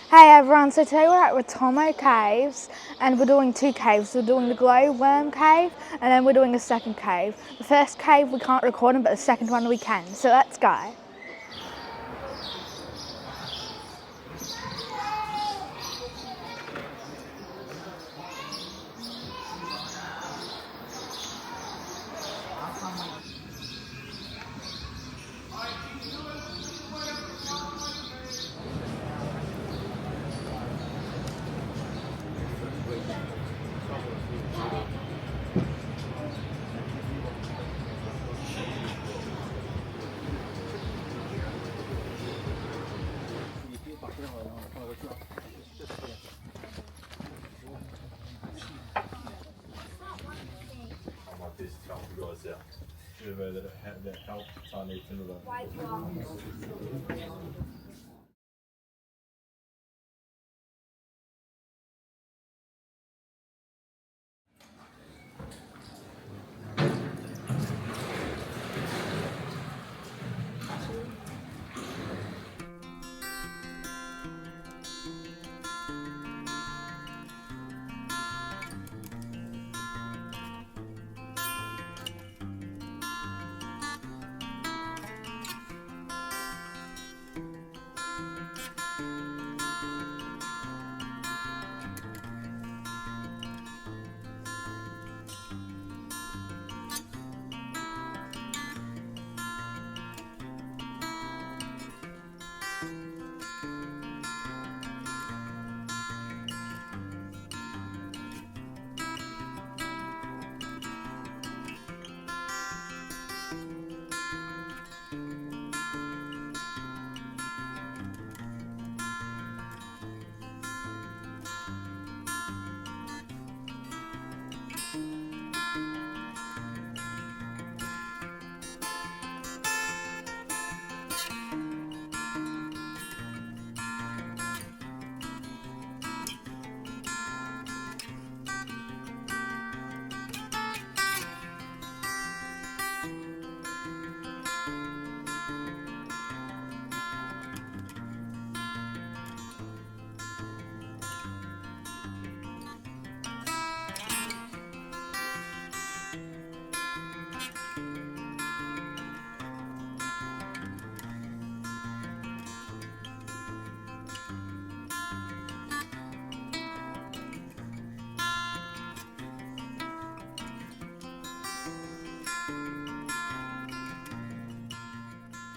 Hey everyone, so today we're at Waitomo Caves and we're doing two caves. We're doing the Glowworm Cave and then we're doing a second cave. The first cave we can't record them, but the second one we can. So let's go.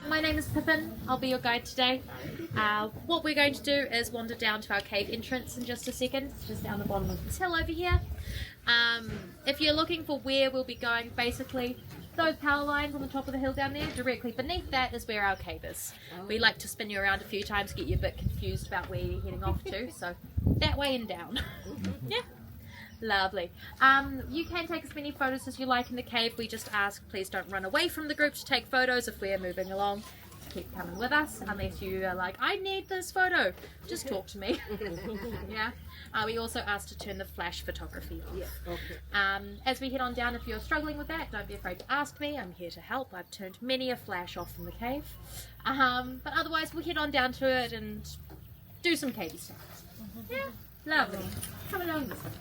My name is Pippin, I'll be your guide today. What we're going to do is wander down to our cave entrance in just a second, just down the bottom of this hill over here. If you're looking for where we'll be going, basically those power lines on the top of the hill down there, directly beneath that is where our cave is. We like to spin you around a few times, get you a bit confused about where you're heading off to, so that way and down. Yeah. Lovely. You can take as many photos as you like in the cave. We just ask please don't run away from the group to take photos if we're moving along. Keep coming with us unless you are like, I need this photo. Just talk to me. Yeah. We also ask to turn the flash photography off. Yeah. Okay. As we head on down, if you're struggling with that, don't be afraid to ask me. I'm here to help. I've turned many a flash off in the cave. But otherwise, we'll head on down to it and do some cavey stuff. Yeah. Lovely. Come along this way.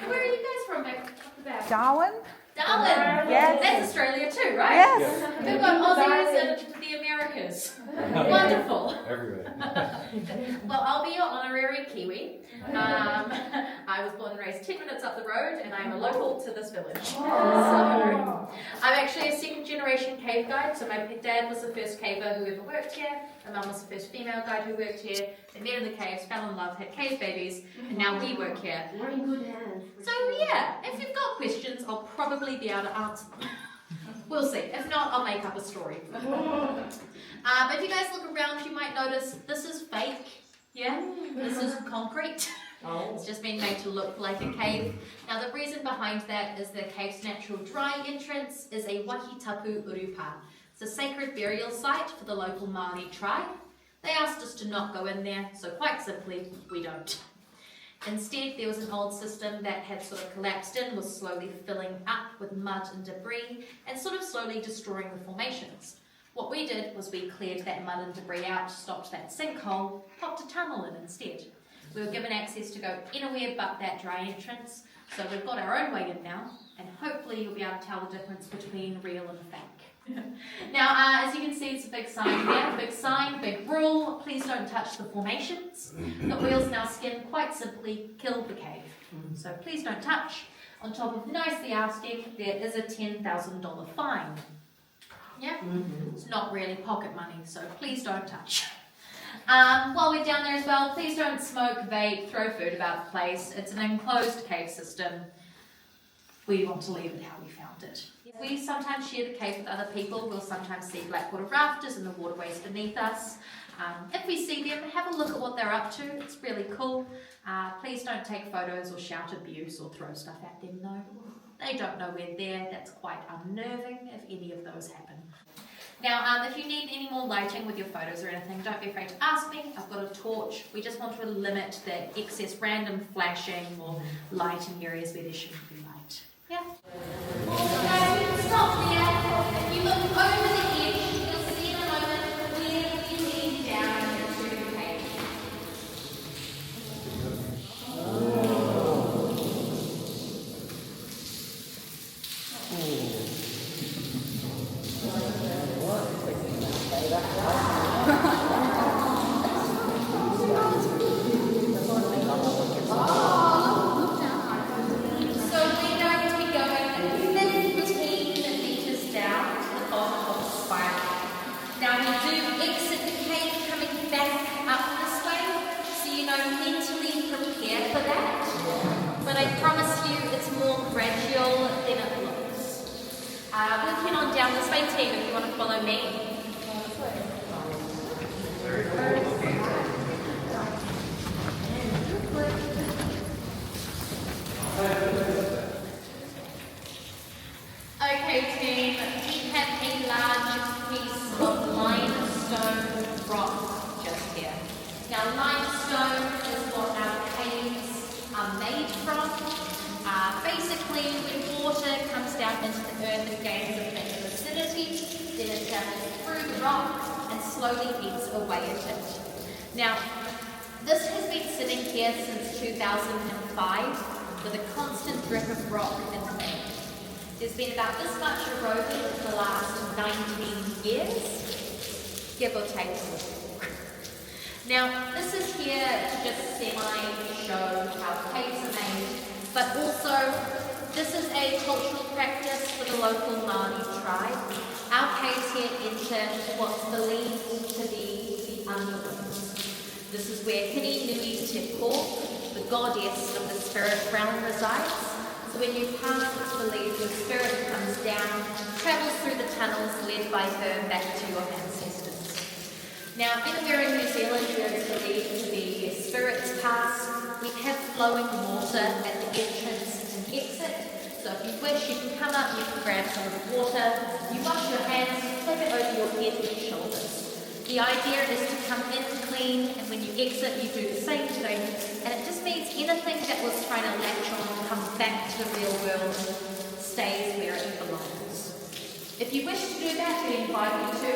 Where are you guys from back up the back? Darwin? Darwin? Yes. That's Australia too, right? Yes. We've got Aussies and the Americas. Wonderful. Everywhere. Well, I'll be your honorary Kiwi. I was born and raised 10 minutes up the road and I'm a local to this village. So I'm actually a second generation cave guide. So my dad was the first caver who ever worked here. My mum was the first female guide who worked here. They met in the caves, fell in love, had cave babies, and now we work here. So yeah, if you've got questions, I'll probably be able to answer them. We'll see. If not, I'll make up a story. If you guys look around, you might notice this is fake. Yeah, this is concrete. It's just been made to look like a cave. Now the reason behind that is the cave's natural dry entrance is a Wahitapu Urupa. It's a sacred burial site for the local Māori tribe. They asked us to not go in there, so quite simply, we don't. Instead, there was an old system that had sort of collapsed in, was slowly filling up with mud and debris, and sort of slowly destroying the formations. What we did was we cleared that mud and debris out, stopped that sinkhole, popped a tunnel in instead. We were given access to go anywhere but that dry entrance, so we've got our own way in now, and hopefully you'll be able to tell the difference between real and fake. Now, as you can see, it's a big sign here, big sign, big rule, please don't touch the formations. The oils in our skin quite simply killed the cave, so please don't touch. On top of nicely asking, there is a $10,000 fine. Yeah, it's not really pocket money, so please don't touch. While we're down there as well, please don't smoke, vape, throw food about the place. It's an enclosed cave system. We want to leave it how we found it. We sometimes share the cave with other people. We'll sometimes see Blackwater rafters in the waterways beneath us. If we see them, have a look at what they're up to. It's really cool. Please don't take photos or shout abuse or throw stuff at them though. They don't know we're there. That's quite unnerving if any of those happen. Now, if you need any more lighting with your photos or anything, don't be afraid to ask me. I've got a torch. We just want to limit the excess random flashing or light in areas where there shouldn't be light. Yeah? Stop there. If you look over the edge, you'll see in a moment where you lead down into the cave. Walking on down this way team if you want to follow me. Okay team, we have a large piece of limestone rock just here. Now limestone is what our caves are made from. Basically, when water comes down into the earth, it gains a bit of acidity, then it travels through the rock and slowly eats away at it. Now, this has been sitting here since 2005 with a constant drip of rock and rain. There's been about this much erosion in the last 19 years, give or take. Now, this is here to just semi-show how caves are made, but also this is a cultural practice for the local Māori tribe. Our caves here enter what's believed to be the underworld. This is where Hiri Nui Te Pō, the goddess of the spirit realm, resides. So when you pass, it's believed your spirit comes down, travels through the tunnels led by her back to your ancestors. Now, anywhere in New Zealand where it's believed to be where spirits pass, we have flowing water at the entrance and exit. So if you wish, you can come up, you can grab some of the water, you wash your hands, flip it over your head and your shoulders. The idea is to come in clean, and when you exit, you do the same thing. And it just means anything that was trying to latch on, come back to the real world, stays where it belongs. If you wish to do that, we invite you to.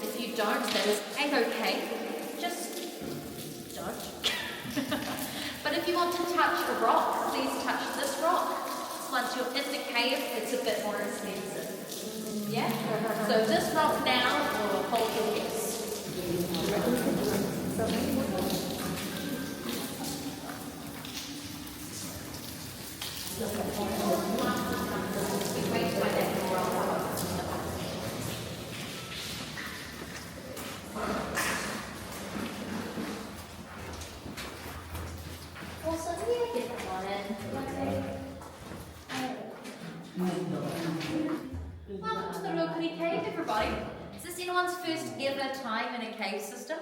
If you don't, that is okay. Just don't. But if you want to touch a rock, please touch this rock. Once you're in the cave, it's a bit more expensive. Yeah? So this rock now will hold your guess. Welcome to the Ruakuri Cave, everybody. Is this anyone's first ever time in a cave system?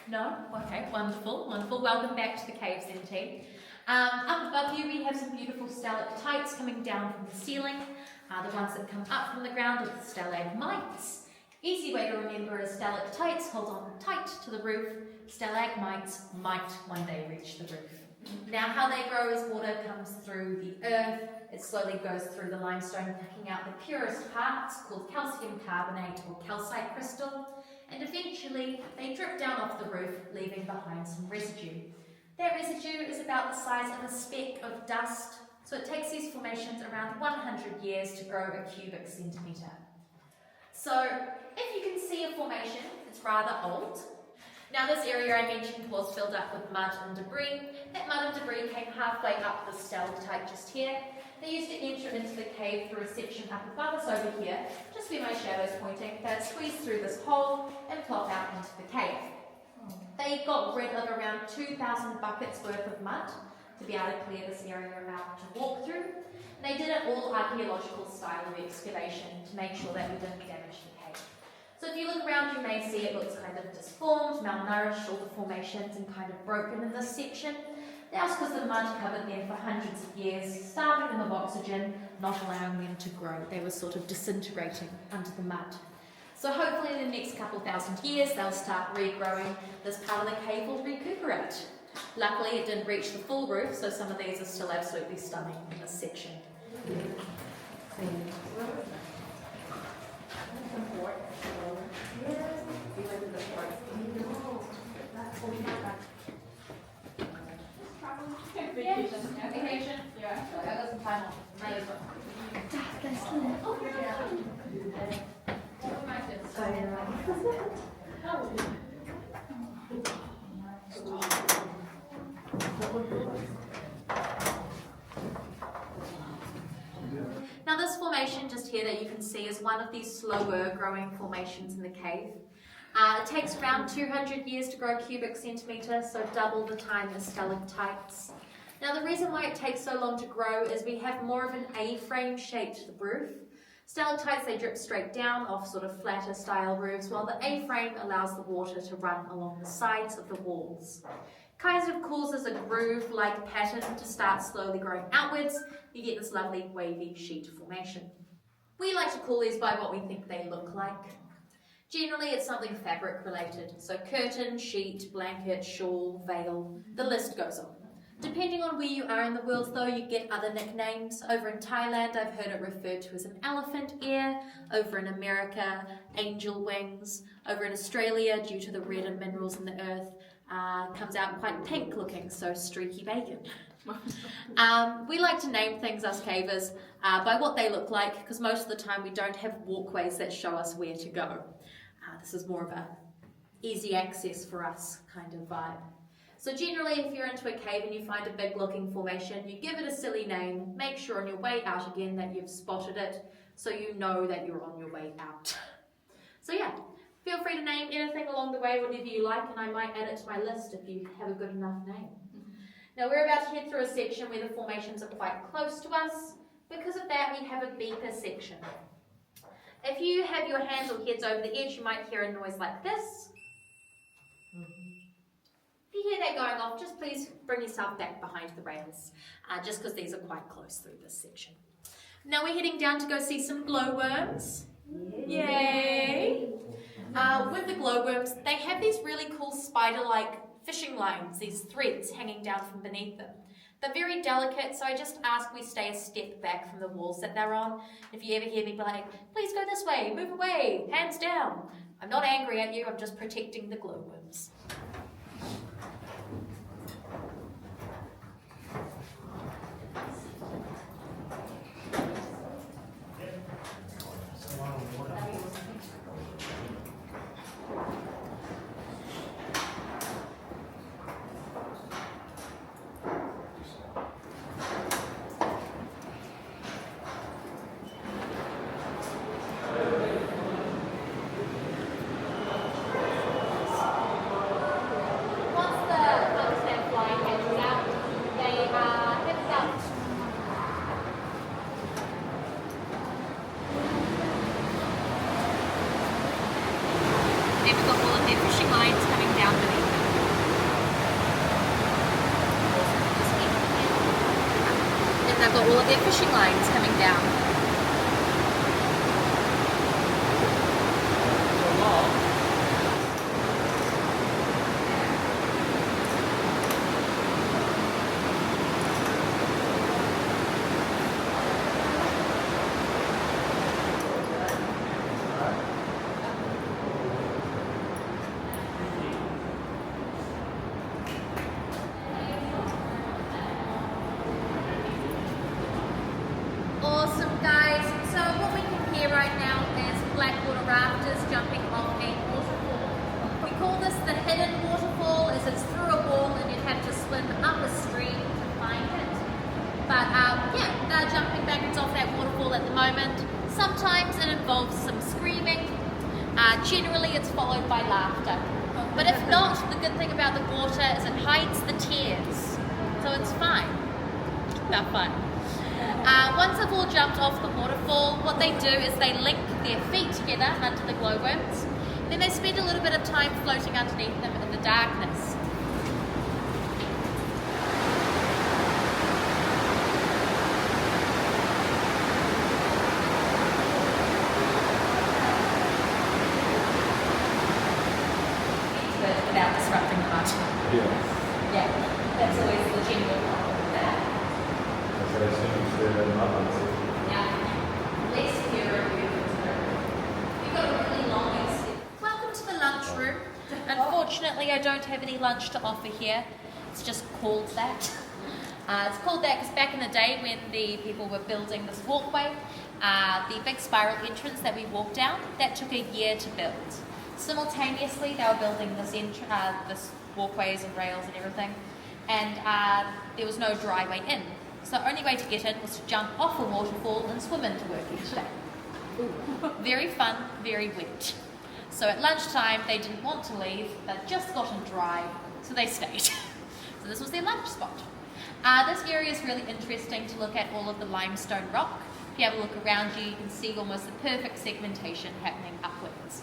No? Okay, wonderful, wonderful. Welcome back to the caves then, team. Up above you we have some beautiful stalactites coming down from the ceiling. The ones that come up from the ground are the stalagmites. Easy way to remember is stalactites hold on tight to the roof, stalagmites might one day reach the roof. Now how they grow is water comes through the earth, it slowly goes through the limestone, picking out the purest parts called calcium carbonate or calcite crystal, and eventually they drip down off the roof, leaving behind some residue. That residue is about the size of a speck of dust, so it takes these formations around 100 years to grow a cubic centimetre. So if you can see a formation, it's rather old. Now this area I mentioned was filled up with mud and debris. That mud and debris came halfway up the stalactite just here. They used to enter into the cave through a section up above us over here, just where my shadow's pointing. They'd squeeze through this hole and plop out into the cave. They got rid of around 2,000 buckets worth of mud to be able to clear this area out to walk through. And they did it all archaeological style of excavation to make sure that we didn't damage the cave. So if you look around, you may see it looks kind of disformed, malnourished, all the formations and kind of broken in this section. That's because the mud covered them for hundreds of years, starving them of oxygen, not allowing them to grow. They were sort of disintegrating under the mud. So hopefully in the next couple thousand years, they'll start regrowing. This part of the cave will recuperate. Luckily, it didn't reach the full roof, so some of these are still absolutely stunning in this section. Now this formation just here that you can see is one of these slower growing formations in the cave. It takes around 200 years to grow a cubic centimetre, so double the time as stalactites. Now the reason why it takes so long to grow is we have more of an A-frame shape to the roof. Stalactites, they drip straight down off sort of flatter style roofs, while the A-frame allows the water to run along the sides of the walls. Kind of causes a groove-like pattern to start slowly growing outwards. You get this lovely wavy sheet formation. We like to call these by what we think they look like. Generally, it's something fabric related, so curtain, sheet, blanket, shawl, veil, the list goes on. Depending on where you are in the world though, you get other nicknames. Over in Thailand, I've heard it referred to as an elephant ear. Over in America, angel wings. Over in Australia, due to the red and minerals in the earth, comes out quite pink looking, so streaky bacon. We like to name things, us cavers, by what they look like, because most of the time we don't have walkways that show us where to go. This is more of a easy access for us kind of vibe. So generally, if you're into a cave and you find a big looking formation, you give it a silly name, make sure on your way out again that you've spotted it, so you know that you're on your way out. So yeah, feel free to name anything along the way, whatever you like, and I might add it to my list if you have a good enough name. Now we're about to head through a section where the formations are quite close to us. Because of that, we have a beaker section. If you have your hands or heads over the edge, you might hear a noise like this. If you hear that going off, just please bring yourself back behind the rails, just because these are quite close through this section. Now we're heading down to go see some glowworms. Yay! With the glowworms, they have these really cool spider-like fishing lines, these threads hanging down from beneath them. They're very delicate, so I just ask we stay a step back from the walls that they're on. If you ever hear me be like, please go this way, move away, hands down. I'm not angry at you, I'm just protecting the glowworms. They've got all of their fishing lines coming down. here right now is Blackwater rafters jumping off a waterfall. We call this the hidden waterfall as it's through a wall and you'd have to swim up a stream to find it. But yeah, they're jumping back and off that waterfall at the moment. Sometimes it involves some screaming. Generally it's followed by laughter. But if not, the good thing about the water is it hides the tears. So it's fine. They're fun. Once they've all jumped off the waterfall, what they do is they link their feet together under the glowworms. Then they spend a little bit of time floating underneath them in the darkness. Without disrupting the mud. Yeah, that's always the general problem with that. Yeah, less hero You've got a really long extent. Welcome to the lunchroom. Unfortunately, I don't have any lunch to offer here. It's just called that. It's called that because back in the day when the people were building this walkway, the big spiral entrance that we walked down, that took a year to build. Simultaneously, they were building this walkways and rails and everything, and there was no dry way in. So the only way to get in was to jump off a waterfall and swim into work each day. Very fun, very wet. So at lunchtime, they didn't want to leave. They'd just gotten dry, so they stayed. So this was their lunch spot. This area is really interesting to look at all of the limestone rock. If you have a look around you, you can see almost the perfect segmentation happening upwards.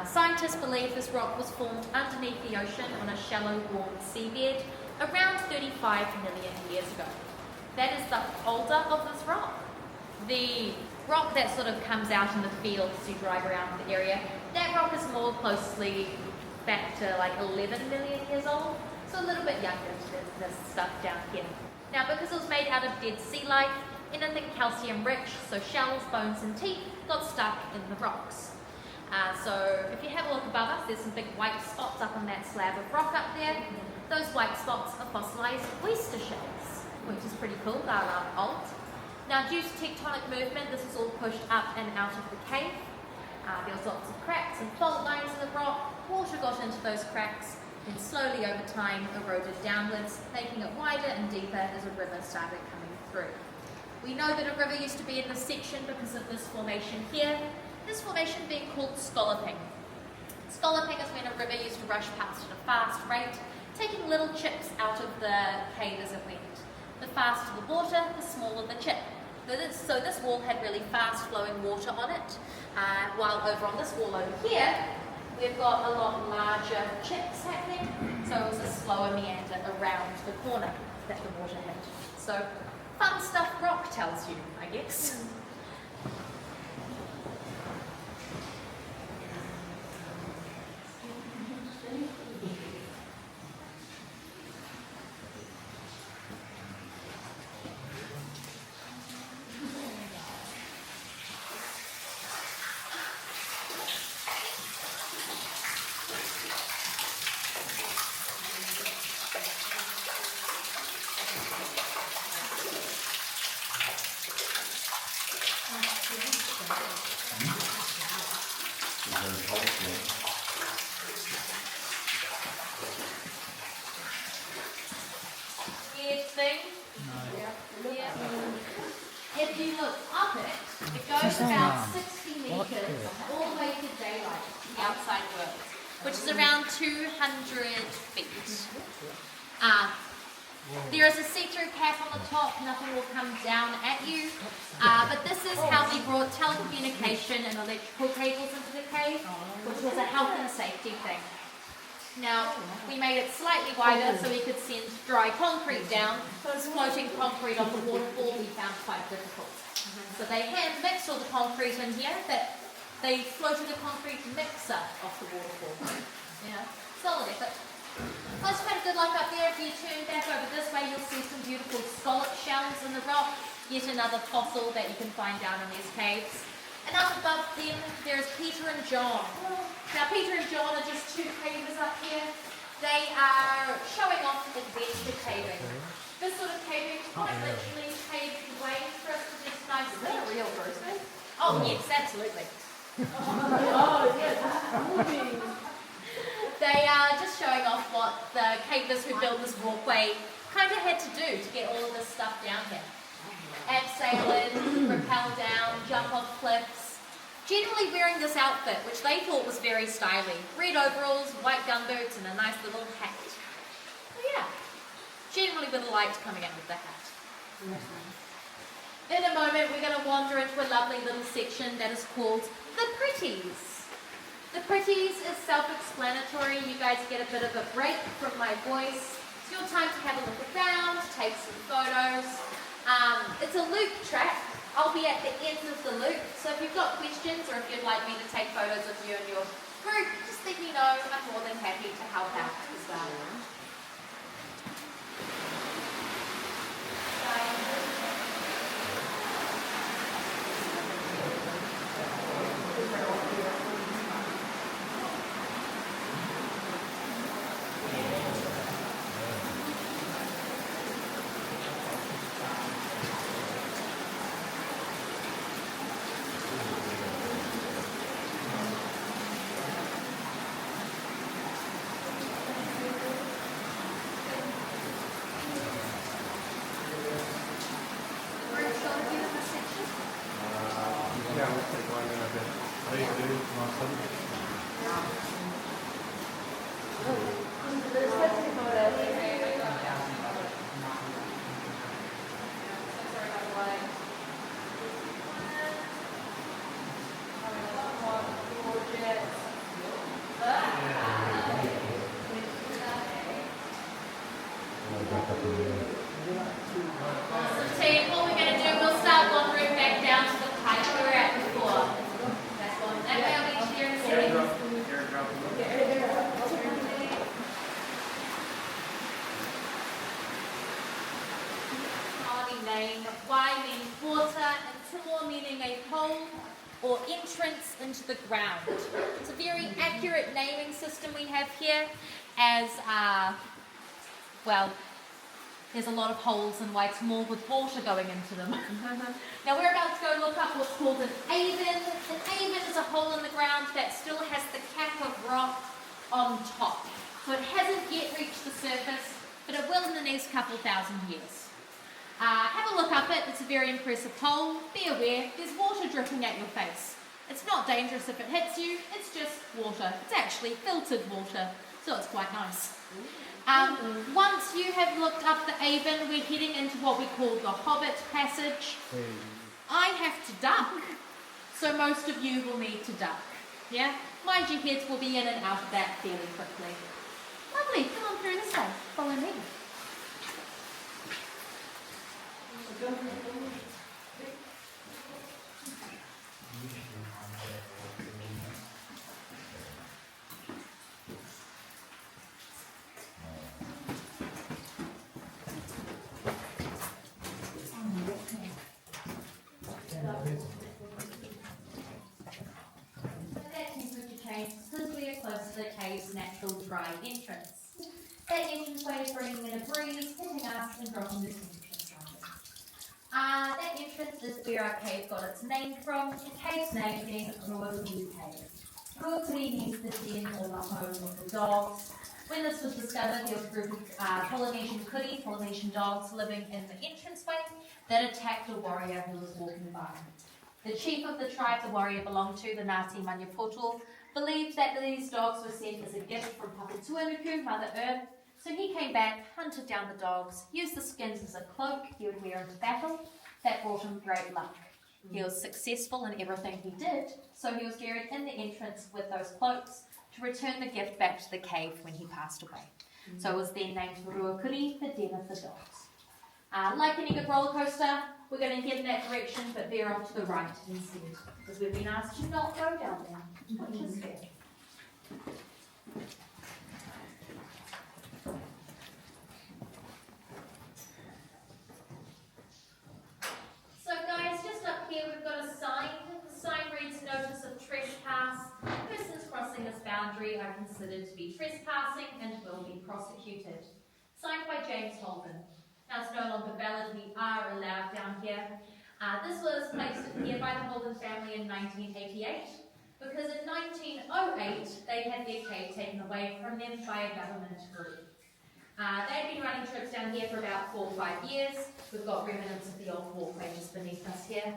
Scientists believe this rock was formed underneath the ocean on a shallow, warm seabed around 35 million years ago. That is the older of this rock. The rock that sort of comes out in the fields as you drive around the area, that rock is more closely back to like 11 million years old, so a little bit younger than this stuff down here. Now, because it was made out of dead sea life, anything calcium rich, so shells, bones and teeth, got stuck in the rocks. So if you have a look above us, there's some big white spots up on that slab of rock up there. Those white spots are fossilized oyster shells, which is pretty cool. They're old. Now, due to tectonic movement, this is all pushed up and out of the cave. There was lots of cracks and fault lines in the rock. Water got into those cracks and slowly over time eroded downwards, making it wider and deeper as a river started coming through. We know that a river used to be in this section because of this formation here. This formation being called scalloping. Scalloping is when a river used to rush past at a fast rate, taking little chips out of the cave as it went. The faster the water, the smaller the chip. So this wall had really fast flowing water on it, while over on this wall over here, we've got a lot larger chips happening, so it was a slower meander around the corner that the water hit. So fun stuff rock tells you, I guess. If you look up it, it goes about 60 metres all the way to daylight, the outside world, which is around 200 feet. There is a see-through cap on the top, nothing will come down at you, but this is how we brought telecommunication and electrical cables into the cave, which was a health and safety thing. Now, we made it slightly wider so we could send dry concrete down, because floating concrete on the waterfall we found quite difficult. So they hand mixed all the concrete in here, that they floated a concrete mixer off the waterfall. Yeah, solid effort. Well, it's quite good luck up there. If you turn back over this way, you'll see some beautiful scallop shells in the rock, yet another fossil that you can find down in these caves. And up above them, there's Peter and John. Now, Peter and John are just two cavers up here. They are showing off adventure caving. This sort of caving quite literally paved the way for us to just nice. Is that a real person? Oh yes, absolutely. They are just showing off what the cavers who built this walkway kind of had to do to get all of this stuff down here. Abseil in, rappel down, jump off cliffs. Generally wearing this outfit, which they thought was very stylish. Red overalls, white gumboots, and a nice little hat. So yeah, generally with a light coming out of the hat. In a moment, we're going to wander into a lovely little section that is called The Pretties. The Pretties is self-explanatory. You guys get a bit of a break from my voice. It's your time to have a look around, take some photos. It's a loop track. I'll be at the end of the loop, so if you've got questions or if you'd like me to take photos of you and your group, just let me know. I'm more than happy to help out as well. Wai means water and Timor meaning a hole or entrance into the ground. It's a very accurate naming system we have here as, well, there's a lot of holes in Waitomo with water going into them. Now we're about to go look up what's called an aven. An aven is a hole in the ground that still has the cap of rock on top. So it hasn't yet reached the surface, but it will in the next couple thousand years. Have a look up it, it's a very impressive hole. Be aware, there's water dripping at your face. It's not dangerous if it hits you, it's just water. It's actually filtered water, so it's quite nice. Once you have looked up the aven, we're heading into what we call the Hobbit Passage. I have to duck, so most of you will need to duck. Yeah? Mind your heads will be in and out of that fairly quickly. Lovely, come on through this way, follow me. Because we are close to the cave's natural dry entrance. That entranceway is bringing in a breeze, hitting us and dropping the temperature slightly. That entrance is where our cave got its name from, the cave's name being Ruakuri Cave. Ruakuri means the den or the home of the dogs. When this was discovered, there was a group of Polynesian dogs living in the entranceway that attacked a warrior who was walking by. The chief of the tribe the warrior belonged to, the Ngāti Maniapoto, believed that these dogs were sent as a gift from Papatuanuku, Mother Earth, so he came back, hunted down the dogs, used the skins as a cloak he would wear into battle. That brought him great luck. He was successful in everything he did, so he was buried in the entrance with those cloaks to return the gift back to the cave when he passed away. So it was then named Ruakuri, the den of the dogs. Like any good roller coaster, we're going to head in that direction, but veer off to the right instead, because we've been asked to not go down there, which is fair. So guys, just up here we've got a sign. The sign reads Notice of Trespass. Persons crossing this boundary are considered to be trespassing and will be prosecuted. Signed by James Holden. Now it's no longer valid, we are allowed down here. This was placed here by the Holden family in 1988 because in 1908 they had their cave taken away from them by a government group. They'd been running trips down here for about 4 or 5 years. We've got remnants of the old walkway just beneath us here.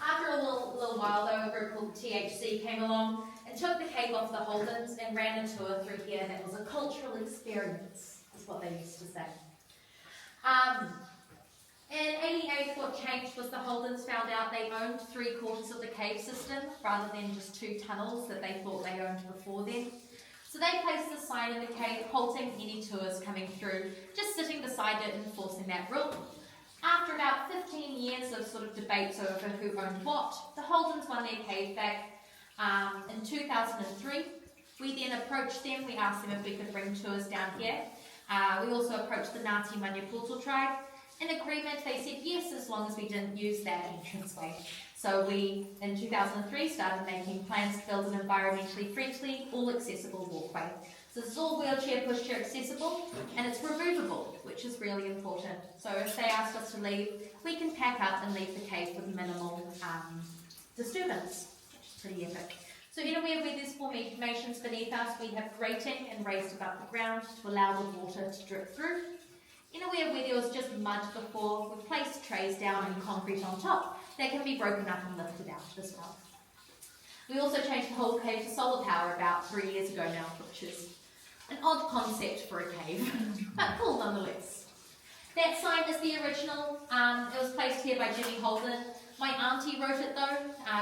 After a little while though, a group called THC came along and took the cave off the Holdens and ran a tour through here that was a cultural experience, is what they used to say. In 88, what changed was the Holdens found out they owned 3/4 of the cave system rather than just 2 tunnels that they thought they owned before then. So they placed a sign in the cave halting any tours coming through, just sitting beside it and enforcing that rule. After about 15 years of sort of debates over who owned what, the Holdens won their cave back in 2003. We then approached them, we asked them if we could bring tours down here. We also approached the Ngāti Maniapoto tribe. In agreement, they said yes, as long as we didn't use that entranceway. So we, in 2003, started making plans to build an environmentally friendly, all-accessible walkway. So this is all wheelchair, pushchair accessible, and it's removable, which is really important. So if they asked us to leave, we can pack up and leave the cave with minimal disturbance, which is pretty epic. So anywhere where there's formations beneath us, we have grating and raised above the ground to allow the water to drip through. Anywhere where there was just mud before, we've placed trays down and concrete on top. They can be broken up and lifted out as well. We also changed the whole cave to solar power about 3 years ago now, which is an odd concept for a cave, but cool nonetheless. That sign is the original. It was placed here by Jimmy Holden. My auntie wrote it though.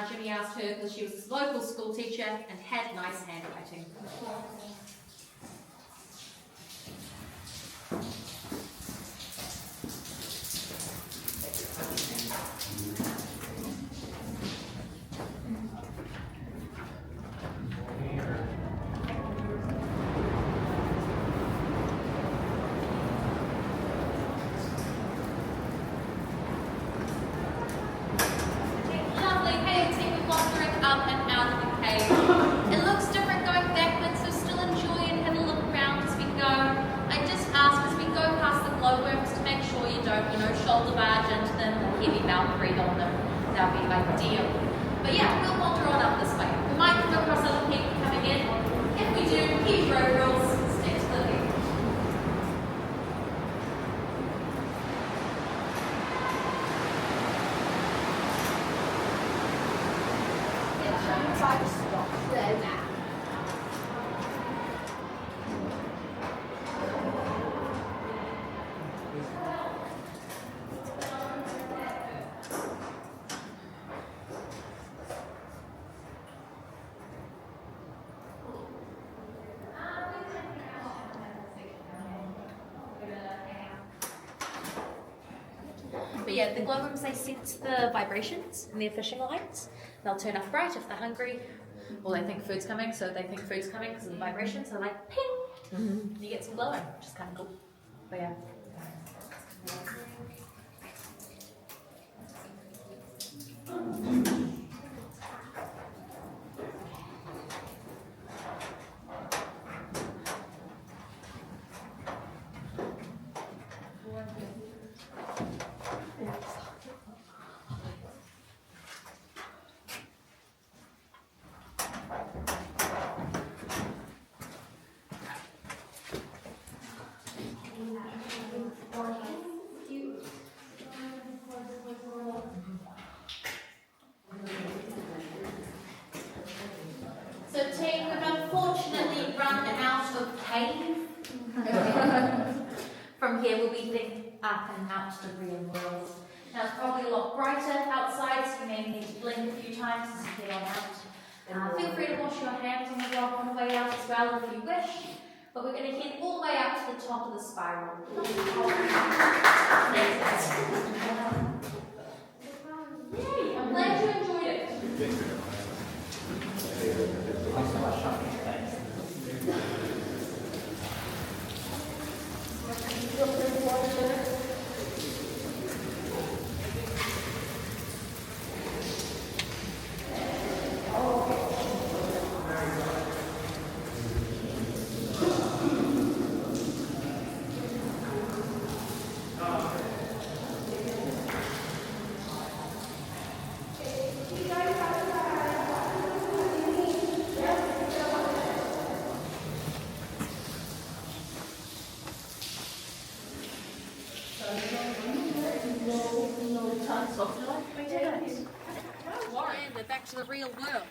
Jimmy asked her because she was a local school teacher and had nice handwriting. Up and out of the cave. It looks different going backwards, so still enjoy and have a look around as we go. I just ask as we go past the glowworms to make sure you don't, shoulder barge into them or heavy mouth breathe on them. That would be ideal. But yeah, we'll wander on up this way. We might come across other people coming in. If we do, keep road rules, stick to the lead. But yeah, the glowworms, they sense the vibrations in their fishing lines. They'll turn off bright if they're hungry, or they think food's coming, so they think food's coming because of the vibrations. So they're like, ping! And you get some glowing, which is kind of cool. But yeah. So team, we've unfortunately run out of cave. From here we'll be heading up and out to the real world. Now it's probably a lot brighter outside, so you may need to blink a few times as you get on out. Feel free to wash your hands on the rock on the way out as well if you wish. But we're going to head all the way up to the top of the spiral. Yay, I'm glad you enjoyed it. Thanks so much, Sean. back to the real world.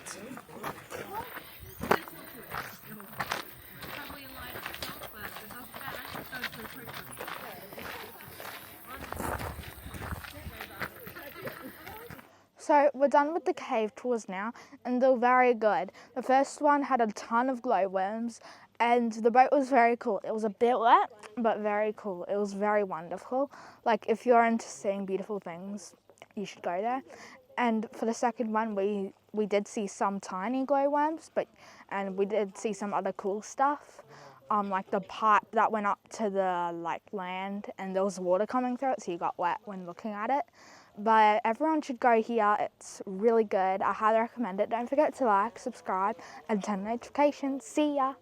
So we're done with the cave tours now, and they're very good. The first one had a ton of glowworms, and the boat was very cool. It was a bit wet, but very cool. It was very wonderful. Like, if you're into seeing beautiful things, you should go there. And for the second one, we did see some tiny glowworms, and we did see some other cool stuff. Like the pipe that went up to the land, and there was water coming through it, so you got wet when looking at it. But everyone should go here. It's really good. I highly recommend it. Don't forget to like, subscribe, and turn on notifications. See ya!